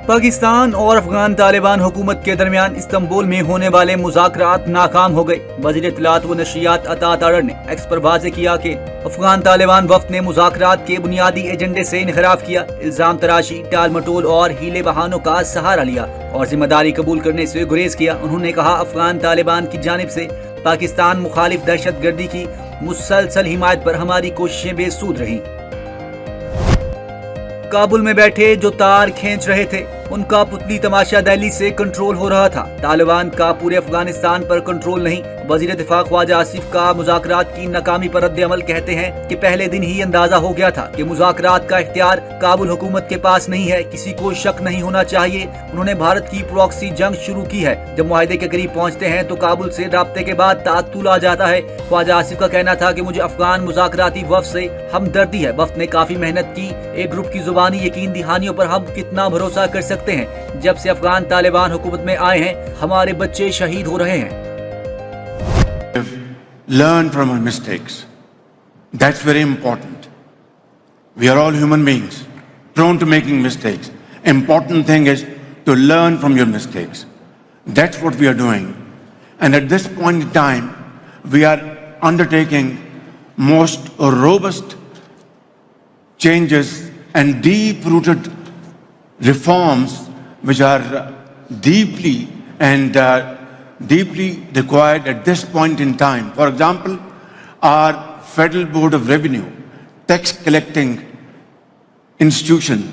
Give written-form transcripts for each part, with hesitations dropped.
पाकिस्तान और अफगान तालिबान हुकूमत के दरमियान इस्तंबुल में होने वाले मुज़ाकरात नाकाम हो गए। वज़ीर इत्तलात व नशरियात अता तारड़ ने एक्स पर वाज़ेह किया कि अफगान तालिबान वफ़द ने मुज़ाकरात के बुनियादी एजेंडे से इनहराफ किया, इल्ज़ाम तराशी, टाल मटोल और हीले बहानों का सहारा लिया और जिम्मेदारी कबूल करने से गुरेज किया। उन्होंने कहा, अफगान तालिबान की जानिब से पाकिस्तान मुखालिफ दहशत गर्दी की मुसलसल हिमायत पर हमारी कोशिशें बेसूद रहीं। काबुल में बैठे जो तार खींच रहे थे उनका पुतली तमाशा दिल्ली से कंट्रोल हो रहा था। तालिबान का पूरे अफगानिस्तान पर कंट्रोल नहीं। वजीर दिफा ख्वाजा आसिफ का मुज़ाकरात की नाकामी पर रद्द अमल कहते हैं कि पहले दिन ही अंदाजा हो गया था कि मुज़ाकरात का इख्तियार काबुल हुकूमत के पास नहीं है, किसी को शक नहीं होना चाहिए। उन्होंने भारत की प्रॉक्सी जंग शुरू की है। जब मुआहदे के करीब पहुंचते हैं तो काबुल से राब्ते के बाद तातुल आ जाता है। ख्वाजा आसिफ का कहना था कि मुझे अफगान मुज़ाकराती वफ़द से हमदर्दी है। वफ़द ने काफी मेहनत की। एक ग्रुप की जुबानी यकीन दहानियों पर हम कितना भरोसा कर सकते हैं। जब से अफगान तालिबान हुकूमत में आए हैं हमारे बच्चे शहीद हो रहे हैं। Learn from our mistakes. That's very important. We are all human beings, prone to making mistakes. Important thing is to learn from your mistakes. That's what we are doing. And at this point in time, we are undertaking most robust changes and deep-rooted reforms which are deeply required at this point in time. For example, our Federal Board of Revenue tax collecting institution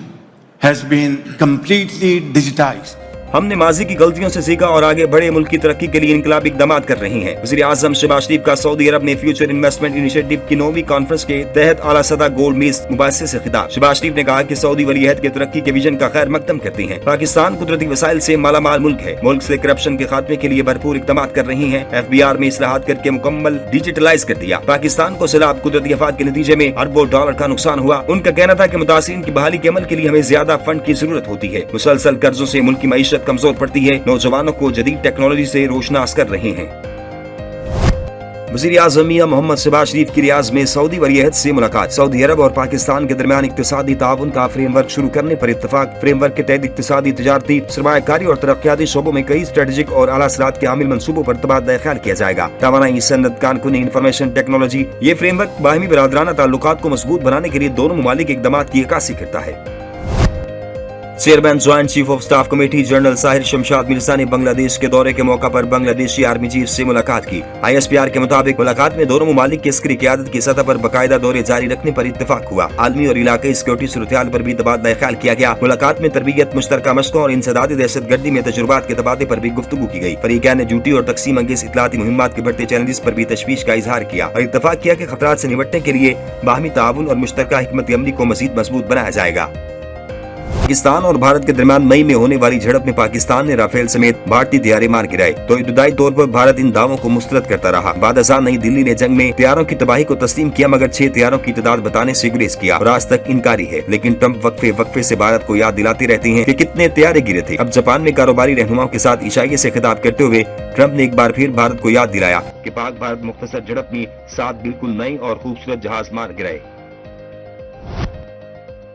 has been completely digitized. हमने माजी की गलतियों से सीखा और आगे बढ़े मुल्क की तरक्की के लिए इनकलाबी इक़दामात कर रहे हैं। वज़ीर आज़म शहबाज शरीफ का सऊदी अरब में फ्यूचर इन्वेस्टमेंट इनिशिएटिव की 9वीं कॉन्फ्रेंस के तहत आला सतह गोल मेज मुबाहिसे से खिताब। शहबाज शरीफ ने कहा कि सऊदी वलीअहद के तरक्की के विजन का खैर मकदम करती हैं। पाकिस्तान कुदरती वसाइल से मालामाल मुल्क है। मुल्क से करप्शन के खात्मे के लिए भरपूर इक़दामात कर रही है। FBR में इस्लाहात करके मुकम्मल डिजिटलाइज कर दिया। पाकिस्तान को सैलाब कुदरती आफात के नतीजे में अरबों डॉलर का नुकसान हुआ। उनका कहना था कि मुतासिरीन की बहाली के अमल के लिए हमें ज्यादा फंड की जरूरत होती है। मुसलसल कर्जों से मुल्क की मईशत कमजोर पड़ती है। नौजवानों को जदीद टेक्नोलॉजी से रोशनास कर रहे हैं। वज़ीर आज़म मियां मोहम्मद शहबाज शरीफ की रियाज में सऊदी वलीअहद से मुलाकात। सऊदी अरब और पाकिस्तान के दरमियान इक्तिसादी ताउन का फ्रेमवर्क शुरू करने पर इत्तफाक। फ्रेमवर्क के तहत इक्तिसादी, तिजारती, सरमायाकारी और तरक्याती शोबों में कई स्ट्रेटेजिक और आला असरात के आमिल मंसूबों पर तबादला ख्याल किया जाएगा। तवानाई, सनत, कानूनी, इंफॉर्मेशन टेक्नोलॉजी। ये फ्रेमवर्क बाहमी बरादराना ताल्लुकात को मजबूत बनाने के लिए दोनों ममालिक के इक़दामात की अक्कासी करता है। Chairman joint chief of staff committee general Sahir Shamshad Mirza ने बांग्लादेश के दौरे के मौका पर बांग्लादेशी आर्मी चीफ से मुलाकात की। ISPR के मुताबिक मुलाकात में दोनों ममालिक की अस्करी क़यादत की सतह पर बाकायदा दौरे जारी रखने पर इत्तेफाक हुआ। आलमी और इलाकाई सिक्योरिटी सूरत-ए-हाल पर भी तबादला ख्याल किया गया। मुलाकात में तरबियत, मुश्तरका मशकों और इंसदादी दहशत गर्दी में तजुर्बात के तबादले पर भी गुफ्तगू की गई। फरीकैन ने ड्यूटी और तकसीम अंगेज इत्तलाती मुहिम्मात के बढ़ते चैलेंजेस पर भी तशवीश का इजहार किया और इत्तफाक किया कि खतरात से निपटने के लिए बाहमी ताउन और मुश्तरका हिकमत अमली को मजीद मजबूत बनाया जाएगा। पाकिस्तान और भारत के दरमियान मई में होने वाली झड़प में पाकिस्तान ने राफेल समेत भारतीय तैयारे मार गिराए तो इब्तदाई तौर पर भारत इन दावों को मुस्तरद करता रहा। बाद अज़ां नई दिल्ली ने जंग में तैयारों की तबाही को तस्लीम किया मगर 6 तैयारों की तादाद बताने से गुरेज किया और आज तक इनकारी है। लेकिन ट्रंप वक्फे से भारत को याद दिलाते रहते हैं कि कितने तैयारे गिरे थे। अब जापान में कारोबारी रहनुमाओं के साथ इशारे से खिताब करते हुए ट्रंप ने एक बार फिर भारत को याद दिलाया कि पाक भारत मुख्तसर झड़प में 7 बिल्कुल नए और खूबसूरत जहाज मार गिराए।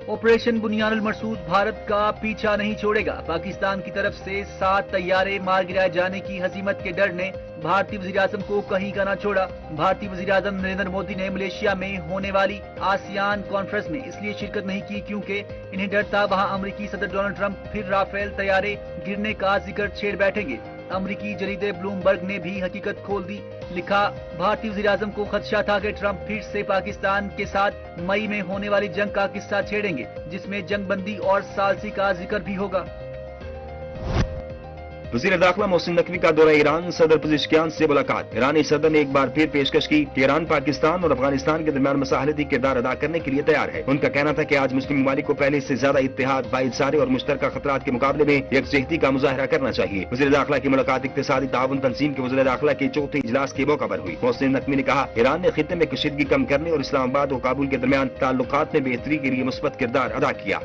ऑपरेशन बुनियानुल मरसूद भारत का पीछा नहीं छोड़ेगा। पाकिस्तान की तरफ से 7 तैयारे मार गिराए जाने की हजीमत के डर ने भारतीय वज़ीर-ए-आज़म को कहीं का न छोड़ा। भारतीय वज़ीर-ए-आज़म नरेंद्र मोदी ने मलेशिया में होने वाली आसियान कॉन्फ्रेंस में इसलिए शिरकत नहीं की क्योंकि इन्हें डर था वहां अमेरिकी सदर डोनाल्ड ट्रंप फिर राफेल तैयारे गिरने का जिक्र छेड़ बैठेंगे। अमेरिकी जरीदे ब्लूमबर्ग ने भी हकीकत खोल दी। लिखा, भारतीय वज़ीर-ए-आज़म को खदशा था कि ट्रंप फिर से पाकिस्तान के साथ मई में होने वाली जंग का किस्सा छेड़ेंगे जिसमें जंगबंदी और सालसी का जिक्र भी होगा। वज़ीर दाखिला मोहसिन नकवी का दौरा ईरान, सदर पेज़ेशकियान से मुलाकात। ईरानी सदर ने एक बार फिर पेशकश की कि ईरान पाकिस्तान और अफगानिस्तान के दरमियान मसाहलती किरदार अदा करने के लिए तैयार है। उनका कहना था कि आज मुस्लिम ममालिक को पहले से ज्यादा इत्तेहाद, भाईचारे और मुश्तरका खतरात के मुकाबले में यकजहती का मुजाहरा करना चाहिए। वज़ीर दाखिला की मुलाकात इक्तिसादी ताउन तंजीम के वज़ीर दाखिला के चौथे इजलास के मौका पर हुई। मोहसिन नकवी ने कहा, ईरान ने खित्ते में कशीदगी कम करने और इस्लामाबाद और काबुल के दरमियान ताल्लुकात में बेहतरी के लिए मुस्बत किरदार अदा किया।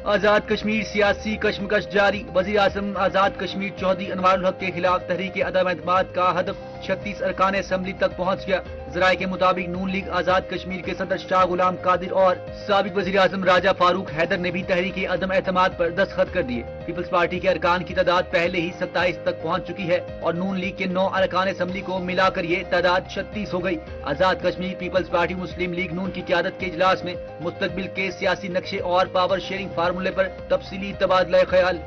आजाद कश्मीर सियासी कशमकश जारी। वज़ीर आज़म आजाद कश्मीर चौधरी अनवारुल हक के खिलाफ तहरीक अदम एतमाद का हदफ 36 अरकान असम्बली तक पहुंच गया। ذرائع کے مطابق نون لیگ آزاد کشمیر کے صدر شاہ غلام قادر اور سابق وزیر اعظم راجہ فاروق حیدر نے بھی تحریک عدم اعتماد پر دستخط کر دیے۔ پیپلز پارٹی کے ارکان کی تعداد پہلے ہی 27 تک پہنچ چکی ہے اور نون لیگ کے 9 ارکان اسمبلی کو ملا کر یہ تعداد 36 ہو گئی۔ آزاد کشمیر پیپلز پارٹی مسلم لیگ نون کی قیادت کے اجلاس میں مستقبل کے سیاسی نقشے اور پاور شیئرنگ فارمولے پر تفصیلی تبادلہ خیال۔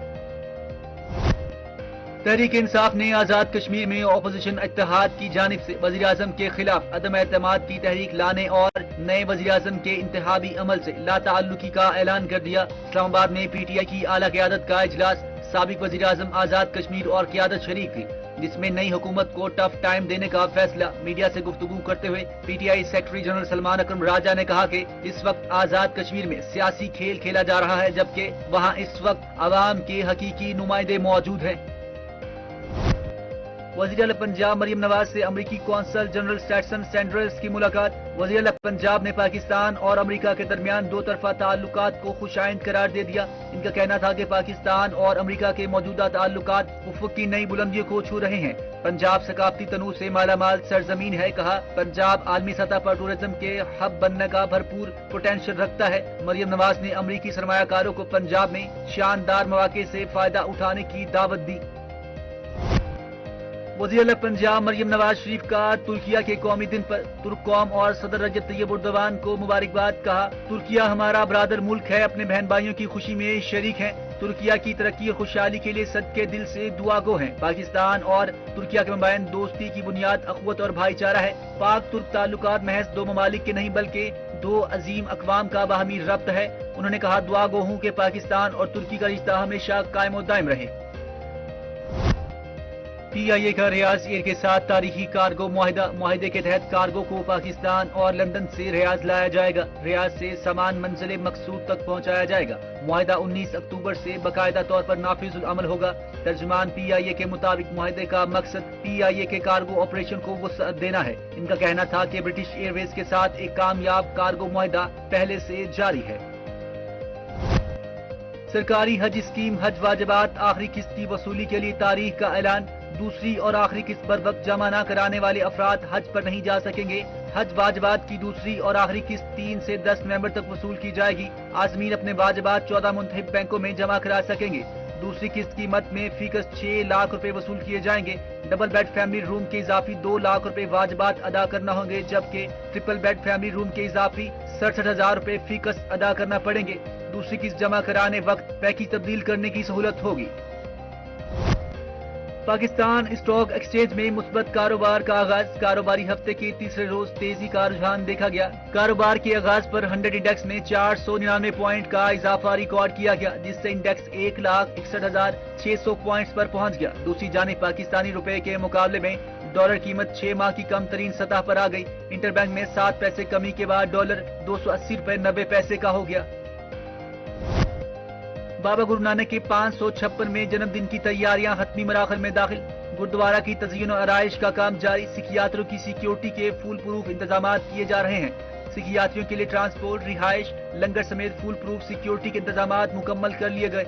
تحریک انصاف نے آزاد کشمیر میں اپوزیشن اتحاد کی جانب سے وزیر اعظم کے خلاف عدم اعتماد کی تحریک لانے اور نئے وزیر اعظم کے انتخابی عمل سے لا تعلقی کا اعلان کر دیا۔ اسلام آباد میں پی ٹی آئی کی اعلیٰ قیادت کا اجلاس سابق وزیر اعظم آزاد کشمیر اور قیادت شریک تھی، جس میں نئی حکومت کو ٹف ٹائم دینے کا فیصلہ۔ میڈیا سے گفتگو کرتے ہوئے P T I secretary general Salman Akram Raja نے کہا کہ اس وقت آزاد کشمیر میں سیاسی کھیل کھیلا جا رہا ہے، جبکہ وہاں اس وقت عوام کے حقیقی نمائندے موجود ہیں۔ وزیر اعلیٰ پنجاب مریم نواز سے امریکی قونصل جنرل سٹیٹسن سینڈرز کی ملاقات۔ وزیر اعلیٰ پنجاب نے پاکستان اور امریکہ کے درمیان دو طرفہ تعلقات کو خوش آئند قرار دے دیا۔ ان کا کہنا تھا کہ پاکستان اور امریکہ کے موجودہ تعلقات افق کی نئی بلندیوں کو چھو رہے ہیں۔ پنجاب ثقافتی تنوع سے مالا مال سرزمین ہے، کہا پنجاب عالمی سطح پر ٹورزم کے ہب بننے کا بھرپور پوٹینشل رکھتا ہے۔ مریم نواز نے امریکی سرمایہ کاروں کو پنجاب میں شاندار مواقع سے فائدہ اٹھانے کی دعوت دی۔ وزیر اعلیٰ پنجاب مریم نواز شریف کا ترکیہ کے قومی دن پر ترک قوم اور صدر رجب طیب اردوان کو مبارکباد، کہا ترکیہ ہمارا برادر ملک ہے، اپنے بہن بھائیوں کی خوشی میں شریک ہیں، ترکیہ کی ترقی اور خوشحالی کے لیے صدقے دل سے دعا گو ہیں۔ پاکستان اور ترکیہ کے مابین دوستی کی بنیاد اخوت اور بھائی چارہ ہے۔ پاک ترک تعلقات محض دو ممالک کے نہیں بلکہ دو عظیم اقوام کا باہمی ربط ہے۔ انہوں نے کہا دعا گو ہوں کہ پاکستان اور ترکی کا رشتہ ہمیشہ قائم و دائم رہے۔ پی آئی اے کا ریاض ایئر کے ساتھ تاریخی کارگو معاہدے کے تحت کارگو کو پاکستان اور لندن سے ریاض لایا جائے گا۔ ریاض سے سامان منزل مقصود تک پہنچایا جائے گا۔ معاہدہ 19 اکتوبر سے باقاعدہ طور پر نافذ العمل ہوگا۔ ترجمان پی آئی اے کے مطابق معاہدے کا مقصد پی آئی اے کے کارگو آپریشن کو وسعت دینا ہے۔ ان کا کہنا تھا کہ برٹش ایئر ویز کے ساتھ ایک کامیاب کارگو معاہدہ پہلے سے جاری ہے۔ سرکاری حج اسکیم حج واجبات آخری قسط کی وصولی کے لیے تاریخ کا اعلان۔ دوسری اور آخری قسط پر وقت جمع نہ کرانے والے افراد حج پر نہیں جا سکیں گے۔ حج واجبات کی دوسری اور آخری قسط 3 سے 10 نومبر تک وصول کی جائے گی۔ عازمین اپنے واجبات 14 منتخب بینکوں میں جمع کرا سکیں گے۔ دوسری قسط کی مد میں فی قسط 6 لاکھ روپے وصول کیے جائیں گے۔ ڈبل بیڈ فیملی روم کے اضافی 2 لاکھ روپے واجبات ادا کرنا ہوں گے، جبکہ ٹرپل بیڈ فیملی روم کے اضافی 67,000 روپے فی قسط ادا کرنا پڑیں گے۔ دوسری قسط جمع کرانے وقت پیکیج تبدیل کرنے کی سہولت ہوگی۔ پاکستان اسٹاک ایکسچینج میں مثبت کاروبار کا آغاز۔ کاروباری ہفتے کے تیسرے روز تیزی کا رجحان دیکھا گیا۔ کاروبار کے آغاز پر 100 انڈیکس میں 499 پوائنٹ کا اضافہ ریکارڈ کیا گیا، جس سے انڈیکس 1,61,600 پوائنٹس پر پہنچ گیا۔ دوسری جانب پاکستانی روپے کے مقابلے میں ڈالر قیمت 6 ماہ کی کم ترین سطح پر آ گئی۔ انٹر بینک میں 7 پیسے کمی کے بعد ڈالر 280 روپے 90 پیسے کا ہو گیا۔ بابا گرو نانک کے 556ویں جنم دن کی تیاریاں حتمی مراحل میں داخل۔ گردوارہ کی تزئین و آرائش کا کام جاری۔ سکھ یاتریوں کی سیکیورٹی کے فول پروف انتظامات کیے جا رہے ہیں۔ سکھ یاتریوں کے لیے ٹرانسپورٹ، رہائش، لنگر سمیت فول پروف سیکیورٹی کے انتظامات مکمل کر لیے گئے۔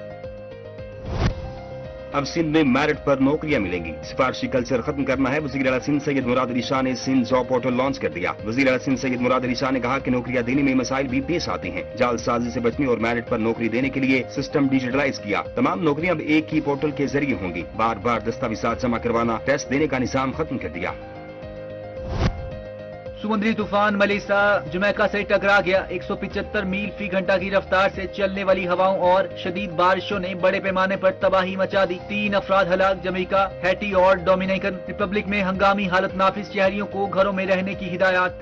اب سندھ میں میرٹ پر نوکریاں ملیں گی۔ سفارشی کلچر ختم کرنا ہے۔ وزیر اعلیٰ سندھ سید مراد علی شاہ نے سندھ جاب پورٹل لانچ کر دیا۔ وزیر اعلیٰ سندھ سید مراد علی شاہ نے کہا کہ نوکریاں دینے میں مسائل بھی پیش آتے ہیں۔ جعل سازی سے بچنے اور میرٹ پر نوکری دینے کے لیے سسٹم ڈیجیٹلائز کیا۔ تمام نوکریاں اب ایک ہی پورٹل کے ذریعے ہوں گی۔ بار بار دستاویزات جمع کروانا، ٹیسٹ دینے کا نظام ختم کر دیا۔ سمندری طوفان ملیسا جمیکا سے ٹکرا گیا۔ 175 میل فی گھنٹہ کی رفتار سے چلنے والی ہواؤں اور شدید بارشوں نے بڑے پیمانے پر تباہی مچا دی۔ 3 افراد ہلاک۔ جمیکا، ہیٹی اور ڈومینیکن ریپبلک میں ہنگامی حالت نافذ، شہریوں کو گھروں میں رہنے کی ہدایات۔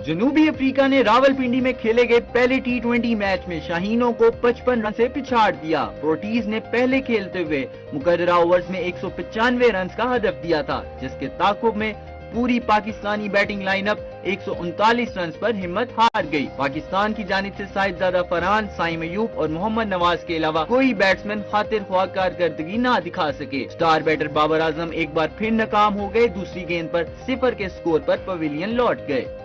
جنوبی افریقہ نے راولپنڈی میں کھیلے گئے پہلے T20 میچ میں شاہینوں کو 55 رن سے پچھاڑ دیا۔ پروٹیز نے پہلے کھیلتے ہوئے مقررہ اوورز میں 195 رنز کا ہدف دیا تھا، جس کے تعاقب میں پوری Pakistani batting line up 139 runs پر ہمت ہار گئی۔ پاکستان کی جانب سے ساجد زادہ فرحان، سائم ایوب اور محمد نواز کے علاوہ کوئی بیٹسمین خاطر خواہ کارکردگی نہ دکھا سکے۔ سٹار بیٹر بابر اعظم ایک بار پھر ناکام ہو گئے۔ دوسری گیند پر 0 کے سکور پر پویلین لوٹ گئے۔